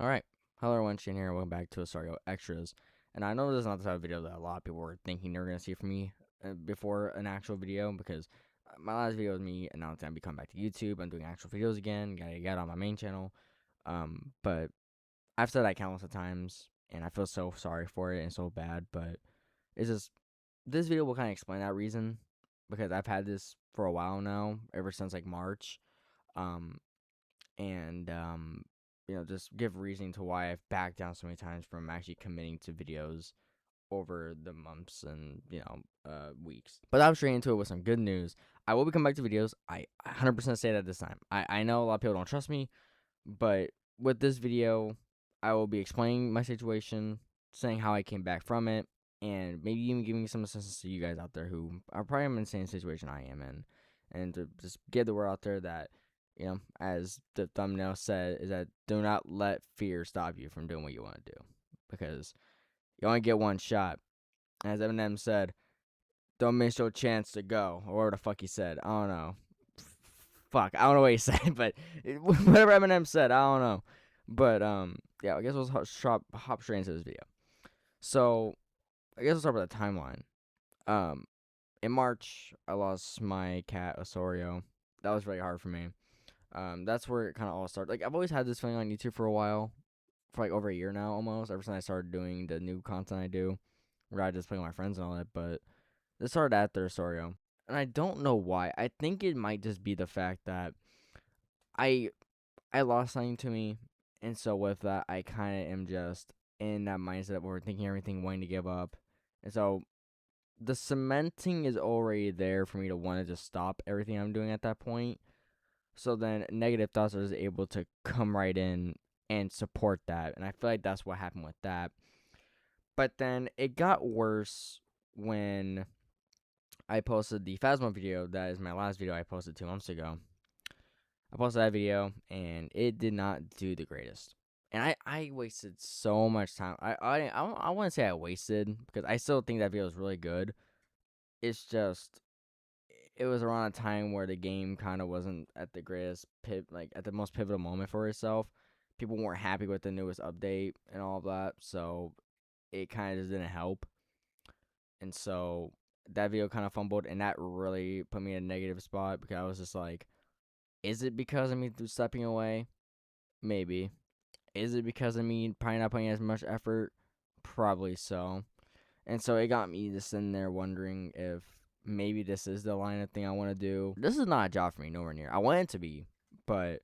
Alright, hello everyone, Shane here, welcome back to Asoareo Xtras. And I know this is not the type of video that a lot of people were thinking they were going to see from me before an actual video, because my last video was me announcing I'd be coming back to YouTube. I'm doing actual videos again, gotta get on my main channel. But I've said that countless of times, and I feel so sorry for it and so bad, but it's just, this video will kind of explain that reason, because I've had this for a while now, ever since like March. Um, and just give reasoning to why I've backed down so many times from actually committing to videos over the months and weeks. But I'm straight into it with some good news. I will be coming back to videos. I 100% say that this time. I know a lot of people don't trust me, but with this video, I will be explaining my situation, saying how I came back from it, and maybe even giving some assistance to you guys out there who are probably in the same situation I am in, and to just get the word out there that, as the thumbnail said, is that do not let fear stop you from doing what you want to do, because you only get one shot. As Eminem said, don't miss your chance to go, or whatever the fuck he said. I don't know. Fuck, I don't know what he said, but whatever Eminem said, I don't know. But yeah, I guess we'll hop straight into this video. So I guess we'll start with the timeline. Um, in March, I lost my cat Asoareo. That was really hard for me. That's where it kind of all started. Like, I've always had this feeling on YouTube for a while, for like over a year now, almost. Ever since I started doing the new content I do, where I just play with my friends and all that. But this started after Asoareo, and I don't know why. I think it might just be the fact that I I lost something to me, and so with that, I kind of am just in that mindset of overthinking everything, wanting to give up, and so the cementing is already there for me to want to just stop everything I'm doing at that point. So then negative thoughts are just able to come right in and support that, and I feel like that's what happened with that. But then it got worse when I posted the Phasma video. That is my last video I posted 2 months ago. I posted that video, and it did not do the greatest. And I wasted so much time. I wouldn't say I wasted, because I still think that video is really good. It's just, it was around a time where the game kind of wasn't at the greatest like at the most pivotal moment for itself. People weren't happy with the newest update and all of that, so it kind of just didn't help. And so that video kind of fumbled, and that really put me in a negative spot, because I was just like, is it because of me stepping away? Maybe. Is it because of me probably not putting as much effort? Probably so. And so it got me just sitting there wondering if maybe this is the line of thing I want to do. This is not a job for me, nowhere near. I want it to be, but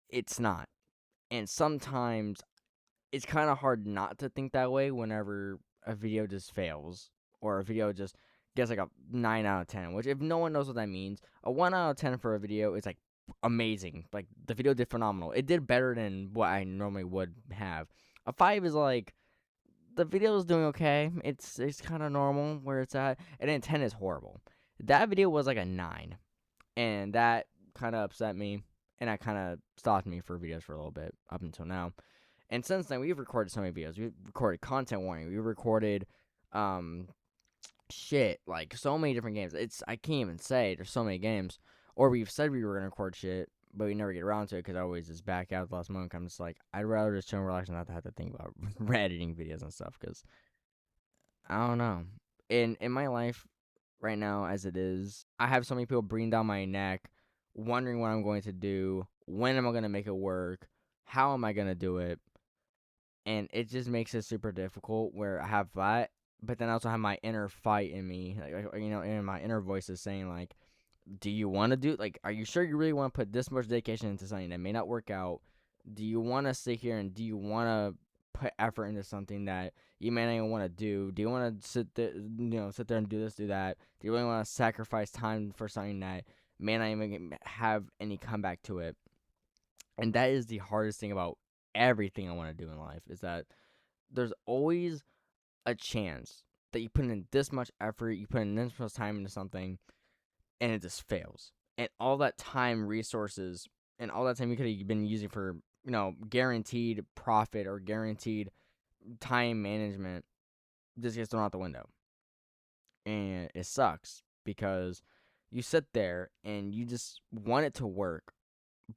it's not. And sometimes it's kind of hard not to think that way whenever a video just fails, or a video just gets like a 9 out of 10, which, if no one knows what that means, a 1 out of 10 for a video is like amazing. Like, the video did phenomenal. It did better than what I normally would have. A 5 is like, the video is doing okay. It's kind of normal where it's at. And then 10 is horrible. That video was like a 9, and that kind of upset me, and that kind of stopped me for videos for a little bit up until now. And since then, we've recorded so many videos. We've recorded content warning. We recorded, shit, like so many different games. I can't even say. There's so many games. Or we've said we were gonna record shit, but we never get around to it because I always just back out at the last moment. I'm just like, I'd rather just chill and relax and not have to think about editing videos and stuff. Because I don't know. In my life right now, as it is, I have so many people breathing down my neck, wondering what I'm going to do, when am I gonna make it work, how am I gonna do it, and it just makes it super difficult. Where I have that, but then I also have my inner fight in me, and my inner voice is saying like, do you want to do, like, are you sure you really want to put this much dedication into something that may not work out? Do you want to sit here, and do you want to put effort into something that you may not even want to do? Do you want to sit there and do this, do that? Do you really want to sacrifice time for something that may not even have any comeback to it? And that is the hardest thing about everything I want to do in life, is that there's always a chance that you put in this much effort, you put in this much time into something, and it just fails. And all that time, resources, and all that time you could have been using for, guaranteed profit or guaranteed time management just gets thrown out the window. And it sucks, because you sit there and you just want it to work,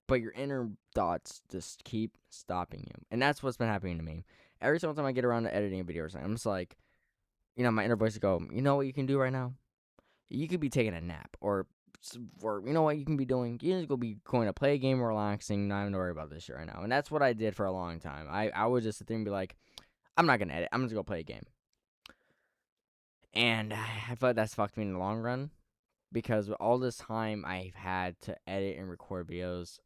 but your inner thoughts just keep stopping you. And that's what's been happening to me. Every single time I get around to editing a video or something, I'm just like, my inner voice go, you know what you can do right now? You could be taking a nap, or you know what you can be doing? You just go be going to play a game, relaxing, not having to worry about this shit right now. And that's what I did for a long time. I would just sit there and be like, I'm not gonna edit. I'm just gonna go play a game. And I feel like that's fucked me in the long run because all this time I've had to edit and record videos,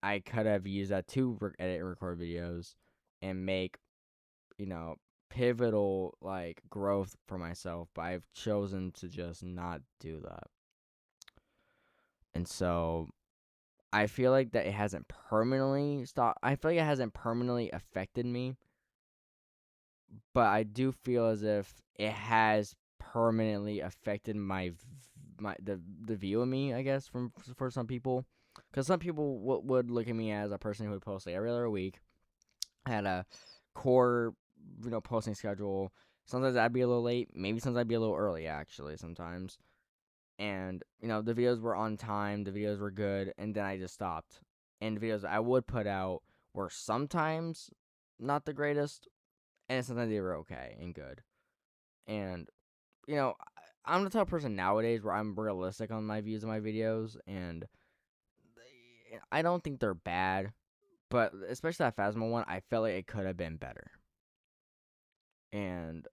I could have used that to edit and record videos and make, you know, pivotal like growth for myself, but I've chosen to just not do that. And so I feel like that it hasn't permanently stopped. I feel like it hasn't permanently affected me, but I do feel as if it has permanently affected the view of me, I guess, for some people, because some people would look at me as a person who would post like every other week, had a core, posting schedule. Sometimes I'd be a little late, maybe sometimes I'd be a little early actually sometimes. And the videos were on time, the videos were good, and then I just stopped. And the videos I would put out were sometimes not the greatest, and sometimes they were okay and good. And I'm the type of person nowadays where I'm realistic on my views of my videos, and I don't think they're bad, but especially that Phasma one, I felt like it could have been better. And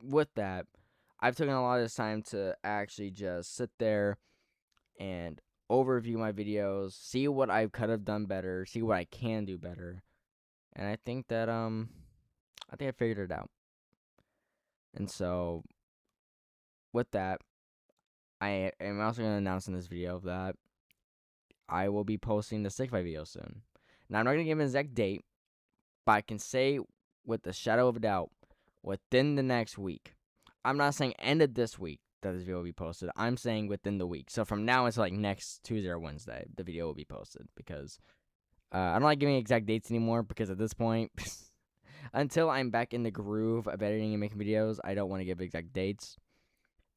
with that, I've taken a lot of this time to actually just sit there and overview my videos, see what I could have done better, see what I can do better. And I think that I figured it out. And so with that, I am also going to announce in this video that I will be posting the stick fight video soon. Now I'm not going to give an exact date, but I can say with the shadow of a doubt, within the next week. I'm not saying end of this week that this video will be posted. I'm saying within the week. So from now until like next Tuesday or Wednesday, the video will be posted because I don't like giving exact dates anymore because at this point, until I'm back in the groove of editing and making videos, I don't want to give exact dates.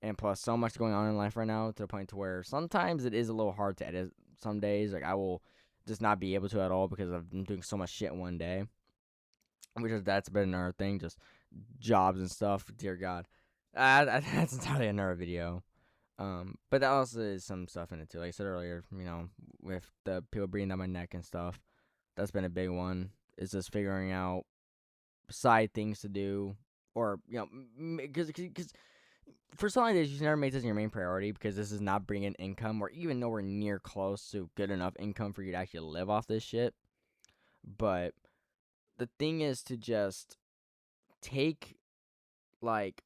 And plus, so much going on in life right now to the point to where sometimes it is a little hard to edit. Some days, like I will just not be able to at all because I'm doing so much shit in one day. That's a bit another thing, just jobs and stuff. Dear God, that's entirely another video. But that also is some stuff in it too. Like I said earlier, with the people breathing down my neck and stuff, that's been a big one. Is just figuring out side things to do, or because for something like this, you should never make this your main priority because this is not bringing income or even nowhere near close to good enough income for you to actually live off this shit. But the thing is to just take like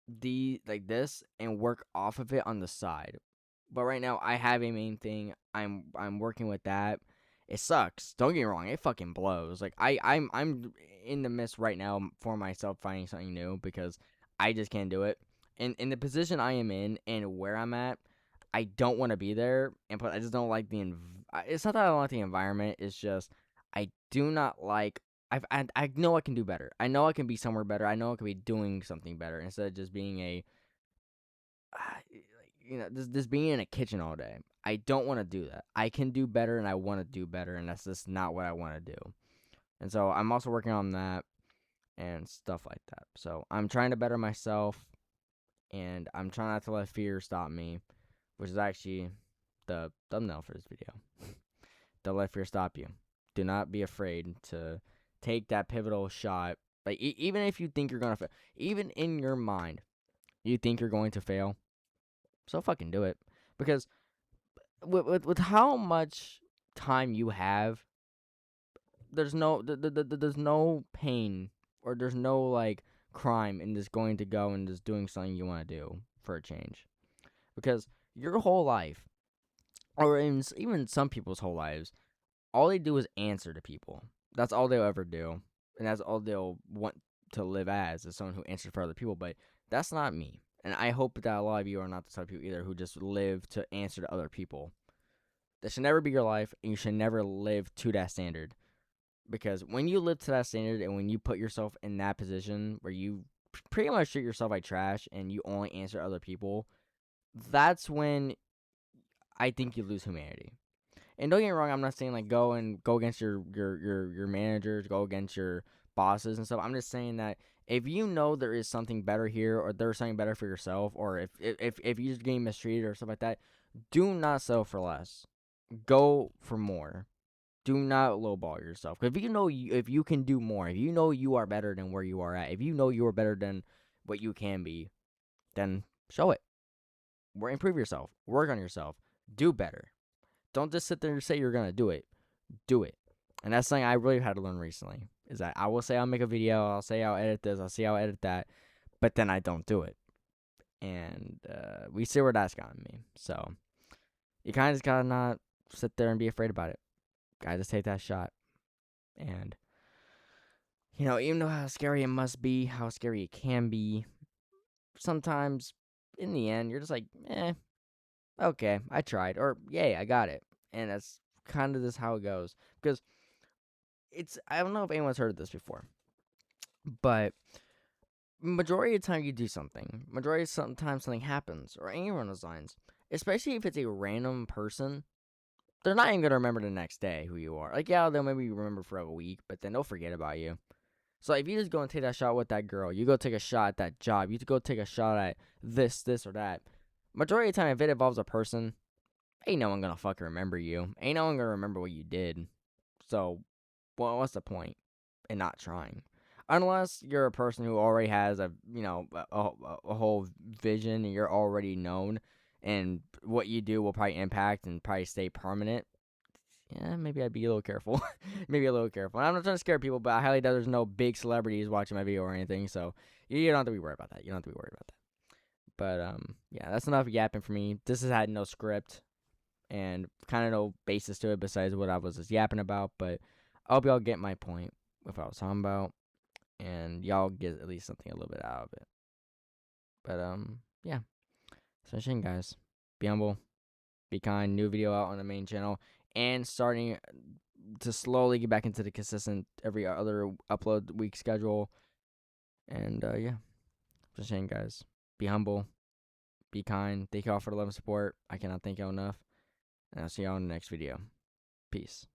this and work off of it on the side. But right now I have a main thing. I'm working with that. It sucks. Don't get me wrong. It fucking blows. Like I'm in the midst right now for myself finding something new because I just can't do it. And in the position I am in and where I'm at, I don't want to be there. And but I just don't like it's not that I don't like the environment. It's just I do not like. I know I can do better. I know I can be somewhere better. I know I can be doing something better instead of just being just being in a kitchen all day. I don't want to do that. I can do better and I want to do better, and that's just not what I want to do. And so I'm also working on that and stuff like that. So I'm trying to better myself, and I'm trying not to let fear stop me, which is actually the thumbnail for this video. Don't let fear stop you. Do not be afraid to take that pivotal shot. Like even if you think you're gonna fail, even in your mind, you think you're going to fail. So fucking do it, because with how much time you have, there's there's no pain or there's no like crime in just going to go and just doing something you want to do for a change, because your whole life, or even some people's whole lives, all they do is answer to people. That's all they'll ever do, and that's all they'll want to live as is someone who answers for other people. But that's not me, and I hope that a lot of you are not the type of people either who just live to answer to other people. That should never be your life, and you should never live to that standard. Because when you live to that standard, and when you put yourself in that position where you pretty much treat yourself like trash, and you only answer other people, that's when I think you lose humanity. And don't get me wrong, I'm not saying like go against your managers, go against your bosses and stuff. I'm just saying that if you know there is something better here, or there's something better for yourself, or if you're just getting mistreated or stuff like that, do not settle for less. Go for more. Do not lowball yourself. 'Cause if you know if you can do more, if you know you are better than where you are at, if you know you are better than what you can be, then show it. Improve yourself. Work on yourself. Do better. Don't just sit there and say you're gonna do it. Do it. And that's something I really had to learn recently. Is that I will say I'll make a video. I'll say I'll edit this. I'll say I'll edit that. But then I don't do it. And we see where that's gotten me. So you kind of just gotta not sit there and be afraid about it. Gotta just take that shot. And even though how scary it must be, how scary it can be, sometimes in the end you're just like, okay, I tried, or yay, I got it. And that's kind of just how it goes. Because I don't know if anyone's heard of this before, but majority of the time you do something, majority of the time something happens, or anyone resigns, especially if it's a random person, they're not even going to remember the next day who you are. Like, yeah, they'll maybe remember for a week, but then they'll forget about you. So if you just go and take that shot with that girl, you go take a shot at that job, you go take a shot at this, or that, majority of the time, if it involves a person, ain't no one gonna fucking remember you. Ain't no one gonna remember what you did. So, what's the point in not trying? Unless you're a person who already has a whole vision and you're already known, and what you do will probably impact and probably stay permanent. Yeah, maybe I'd be a little careful. Maybe a little careful. And I'm not trying to scare people, but I highly doubt there's no big celebrities watching my video or anything, so you don't have to be worried about that. You don't have to be worried about that. But yeah, that's enough yapping for me. This has had no script and kind of no basis to it besides what I was just yapping about. But I hope y'all get my point with what I was talking about, and y'all get at least something a little bit out of it. But yeah. So guys, be humble, be kind. New video out on the main channel, and starting to slowly get back into the consistent every other upload week schedule. And yeah, just saying, guys, be humble, be kind. Thank y'all for the love and support. I cannot thank y'all enough. And I'll see y'all in the next video. Peace.